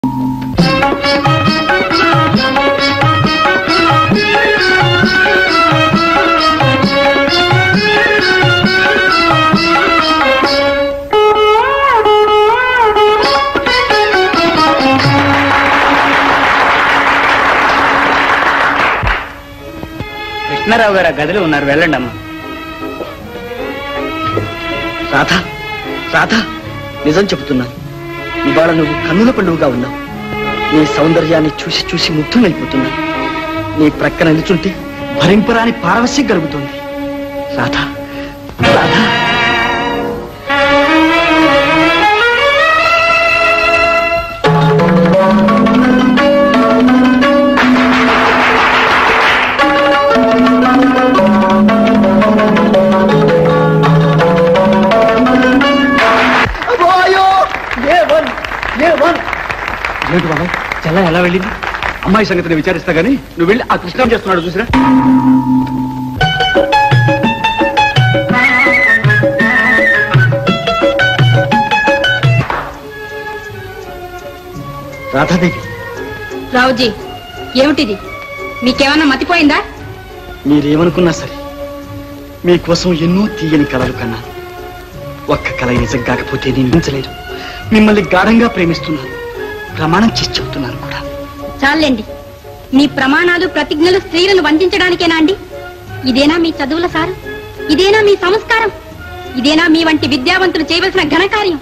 కృష్ణారావు గారు గదిలో ఉన్నారు, వెళ్ళండి అమ్మా. రాధా రాధా, నిజం చెబుతున్నాను, ఇవాళ నువ్వు కన్నుల పండుగగా ఉన్నావు. నీ సౌందర్యాన్ని చూసి చూసి ముగ్ధులైపోతున్నాను. నీ ప్రక్కన నిలుచుంటే భరింపరాని పారవశ్యం కలుగుతుంది. రాధా రాధా. ఏమిటి బాబాయ్, చెల్ల ఎలా వెళ్ళింది? అమ్మాయి సంగతిని విచారిస్తా గానీ నువ్వు వెళ్ళి ఆ కృష్ణం చేస్తున్నాడు చూసిరా. రాధాదేవి. రావుజీ, ఏమిటిది? మీకేమన్నా మతిపోయిందా? మీరేమనుకున్నా సరే, మీకోసం ఎన్నో తీయని కలలు కన్నాను. ఒక్క కల నిజం కాకపోతే నేను మించలేదు. మిమ్మల్ని గాఢంగా ప్రేమిస్తున్నాను, ప్రమాణం చేసి చెబుతున్నాను కూడా. చాలండి, మీ ప్రమాణాలు ప్రతిజ్ఞలు స్త్రీలను వంచడానికేనా అండి? ఇదేనా మీ చదువుల సారం? ఇదేనా మీ సంస్కారం? ఇదేనా మీ వంటి విద్యావంతులు చేయవలసిన ఘనకార్యం?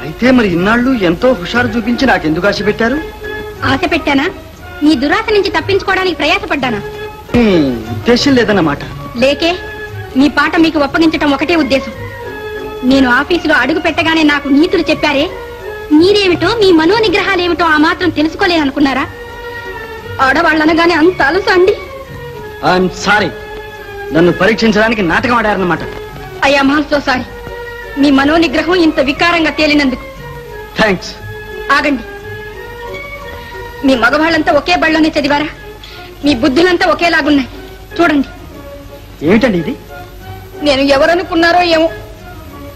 అయితే మరి ఇన్నాళ్ళు ఎంతో హుషారు చూపించి నాకెందుకు ఆశ పెట్టారు? ఆశ పెట్టానా? మీ దురాశ నుంచి తప్పించుకోవడానికి ప్రయాసపడ్డానా? ఉద్దేశం లేదన్నమాట. లేకే, మీ పాట మీకు ఒప్పగించటం ఒకటే ఉద్దేశం. నేను ఆఫీసులో అడుగు పెట్టగానే నాకు నీతులు చెప్పారే, మీరేమిటో మీ మనో నిగ్రహాలేమిటో ఆ మాత్రం తెలుసుకోలేననుకున్నారా? ఆడవాళ్ళనగానే అంత అలుసు అండి. ఐఎమ్ సారీ, నన్ను పరీక్షించడానికి నాటకం ఆడారన్నమాట. అయ్యా మహల్తో సారీ, మీ మనో నిగ్రహం ఇంత వికారంగా తేలినందుకు. థ్యాంక్స్. ఆగండి, మీ మగవాళ్ళంతా ఒకే బళ్ళలోనే చదివారా? మీ బుద్ధులంతా ఒకేలాగున్నాయి. చూడండి. ఏమిటండి ఇది? నేను ఎవరనుకున్నారో ఏమో,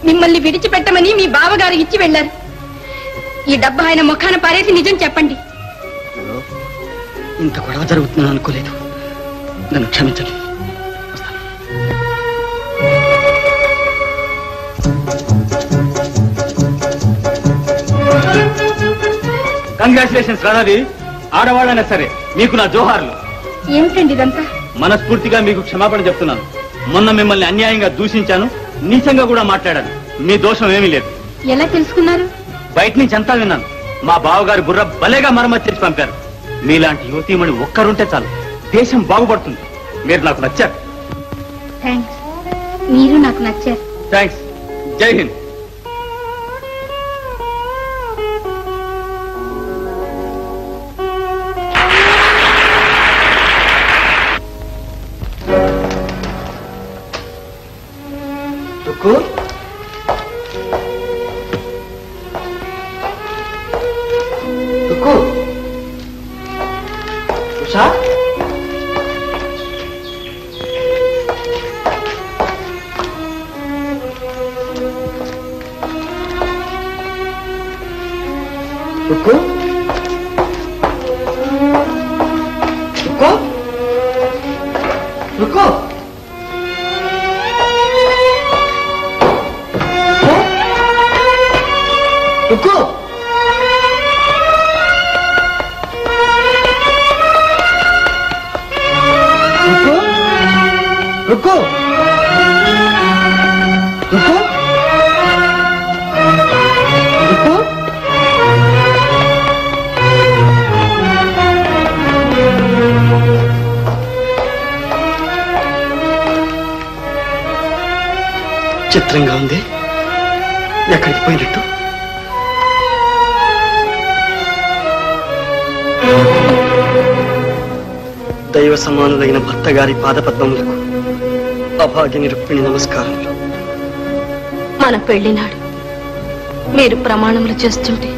మిమ్మల్ని విడిచిపెట్టమని మీ బావగారు ఇచ్చి వెళ్లారు. ఈ డబ్బు ఆయన ముఖాన పారేసి నిజం చెప్పండి. ఇంత గొడవ జరుగుతుందని అనుకోలేదు, నన్ను క్షమించండి. కంగ్రాచులేషన్స్ రాధాది. ఆడవాళ్ళైనా సరే మీకు నా జోహార్లు. ఏమిటండి ఇదంతా? మనస్ఫూర్తిగా మీకు క్షమాపణ చెప్తున్నాను. మొన్న మిమ్మల్ని అన్యాయంగా దూషించాను, నీచంగా కూడా మాట్లాడాను. మీ దోషం ఏమీ లేదు. ఎలా తెలుసుకున్నారు? బయట నుంచి అంతా విన్నాను. మా బావగారు బుర్ర భలేగా మరమ్మతి చేసి పంపారు. మీలాంటి యువతీమణి ఒక్కరుంటే చాలు, దేశం బాగుపడుతుంది. మీరు నాకు నచ్చారు. థ్యాంక్స్, మీరు నాకు నచ్చారు. థ్యాంక్స్. జై హింద్. రుక్కు, రుక్కు, ఉషా, రుక్కు, రుక్కు, రుక్కు, రుక్కు, రుక్కు, రుక్కు, రుక్కు, రుక్కు. చిత్రంగా ఉంది. ఎక్కడికి పోయినట్టు? దైవ సమానులైన భర్త గారి పాదపద్మములకు అభాగ్యని రుక్మిణి నమస్కారములు. మన పెళ్లినాడు మీరు ప్రమాణములు చేస్తుంటే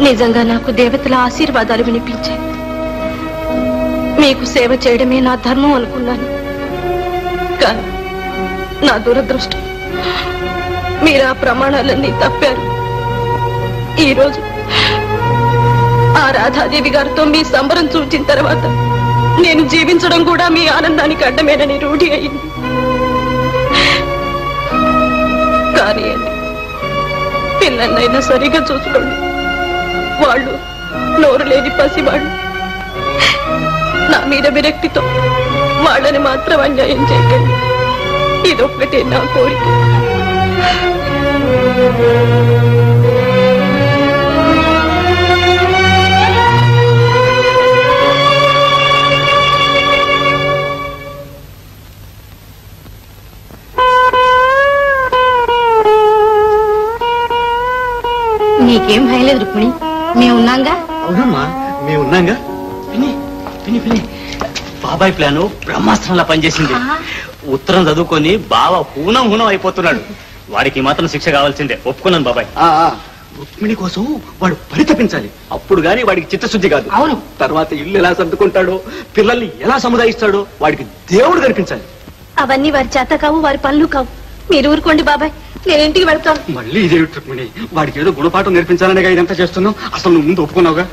నిజంగా నాకు దేవతల ఆశీర్వాదాలు వినిపించాయి. మీకు సేవ చేయడమే నా ధర్మం అనుకున్నాను. కానీ నా దురదృష్టం, మీరు ఆ ప్రమాణాలన్నీ తప్పారు. ఈరోజు రాధాదేవి గారితో మీ సంబరం చూచిన తర్వాత నేను జీవించడం కూడా మీ ఆనందానికి అడ్డమేనని రూఢి అయింది. కానీ పిల్లలైనా సరిగా చూసుకోండి. వాళ్ళు నోరు లేని పసివాళ్ళు. నా మీద విరక్తితో వాళ్ళని మాత్రం అన్యాయం చేయకండి. ఇదొక్కటే నా కోరిక. నీకేం భయం లేదు రుక్మిణి, మేమున్నాంగా. అవునమ్మా, మేమున్నాంగా. విని విని విని బాబాయ్ ప్లాను బ్రహ్మాస్త్రంలా పనిచేసింది. ఉత్తరం చదువుకొని బావ హూనం హూనం అయిపోతున్నాడు. వాడికి మాత్రం శిక్ష కావాల్సిందే. ఒప్పుకున్నాను బాబాయ్. రుక్మిణి కోసం వాడు పరితపించాలి. అప్పుడు గాని వాడికి చిత్తశుద్ధి కాదు. అవును. తర్వాత ఇల్లు ఎలా సర్దుకుంటాడో, పిల్లల్ని ఎలా సముదాయిస్తాడో వాడికి దేవుడు కనిపించాలి. అవన్నీ వారి చేత కావు, వారి పనులు కావు. మీరు ఊరుకోండి బాబాయ్, నేను ఇంటికి వెళ్తాను. మళ్ళీ ఇదేమిటి రుక్మిణి? వాడికి ఏదో గుణపాఠం నేర్పించాలనేగా ఇదంతా చేస్తున్నావు. అసలు నువ్వు ముందు ఒప్పుకున్నావుగా.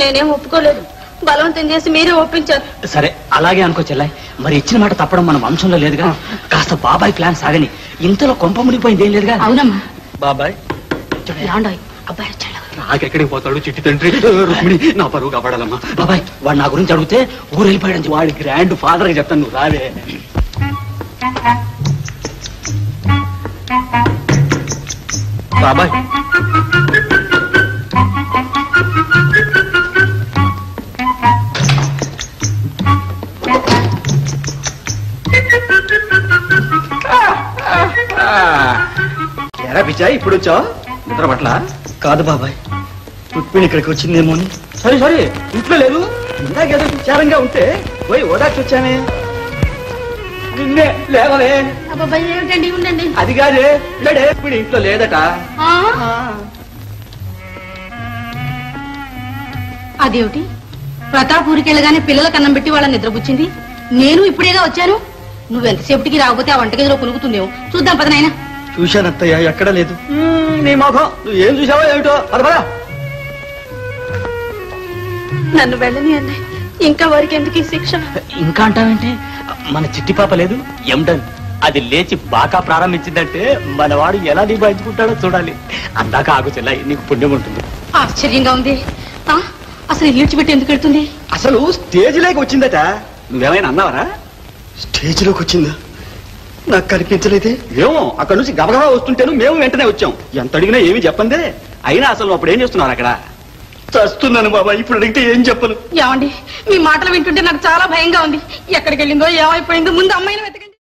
నేనేం ఒప్పుకోలేదు, బలవంతం చేసి మీరే ఒప్పించారు. సరే అలాగే అనుకో చెల్లాయి. మరి ఇచ్చిన మాట తప్పడం మన వంశంలో లేదుగా. కాస్త బాబాయ్ ప్లాన్ సాగని. ఇంతలో కొంప మునిగిపోయింది ఏం లేదుగా. అవునమ్మా. బాబాయ్ అబ్బాయి వచ్చాడు. నాకెక్కడికి పోతాడు చిట్టి తండ్రి? రుక్మిణి నా పరువు కాపాడాలమ్మా. బాబాయ్ వాడు నా గురించి అడిగితే ఊరు వెళ్ళిపోయాడు. వాడి గ్రాండ్ ఫాదర్ గా చెప్తాను, నువ్వు రావే. బాబాయ్ ఎరా పిచ్చాయి, ఇప్పుడు వచ్చావు? నిద్ర పట్ల కాదు బాబాయ్, రుక్మిణి ఇక్కడికి వచ్చిందేమో అని. సరే సరే, ఇంట్లో లేదు. ఇందాకేదో విచారంగా ఉంటే పోయి ఓదార్చి వచ్చానే. నిన్నే లేవలే. అబ్బాయి ఏమిటండి, ఉండండి. అది కాదే, లేడే ఇప్పుడు ఇంట్లో లేదట. అదేమిటి, ప్రతాప్ ఊరికెళ్ళగానే పిల్లలకు అన్నం పెట్టి వాళ్ళని నిద్రపుచ్చింది. నేను ఇప్పుడేగా వచ్చాను. నువ్వెంతసేపటికి రాకపోతే ఆ వంటగదిలో కొనుక్కుతుందేమో. చూద్దాం పద నాయనా. చూశానత్తయ్య, ఎక్కడా లేదు. నీ మొఖం నువ్వు ఏం చూసావో ఏమిటో. పద పద. నన్ను వెళ్ళని అన్నయ్య, ఇంకా వారికి ఎందుకు ఈ శిక్ష? ఇంకా అంటావేంటే, మన చిట్టి పాప లేదు ఎండన్, అది లేచి బాగా ప్రారంభించిందంటే మనవాడు ఎలా నిభాయించుకుంటాడో చూడాలి. అందాక ఆగు చెల్లాయి, నీకు పుణ్యం ఉంటుంది. ఆశ్చర్యంగా ఉంది. అసలు ఈడ్చిపెట్టి ఎందుకు వెళ్తుంది? అసలు స్టేజ్ లేక వచ్చిందట. నువ్వేమైనా అన్నావరా? స్టేజ్ లోకి వచ్చిందా? నాకు కనిపించలేదే. ఏమో, అక్కడ నుంచి గబగబా వస్తుంటేను మేము వెంటనే వచ్చాం. ఎంత అడిగినా ఏమీ చెప్పందే. అయినా అసలు అప్పుడు ఏం చేస్తున్నారు అక్కడ? చస్తున్నాను బాబా, ఇప్పుడు అడిగితే ఏం చెప్పను. ఏమండి, మీ మాటలు వింటుంటే నాకు చాలా భయంగా ఉంది. ఎక్కడికి వెళ్ళిందో, ఏమైపోయిందో, ముందు అమ్మాయిని వెతకండి.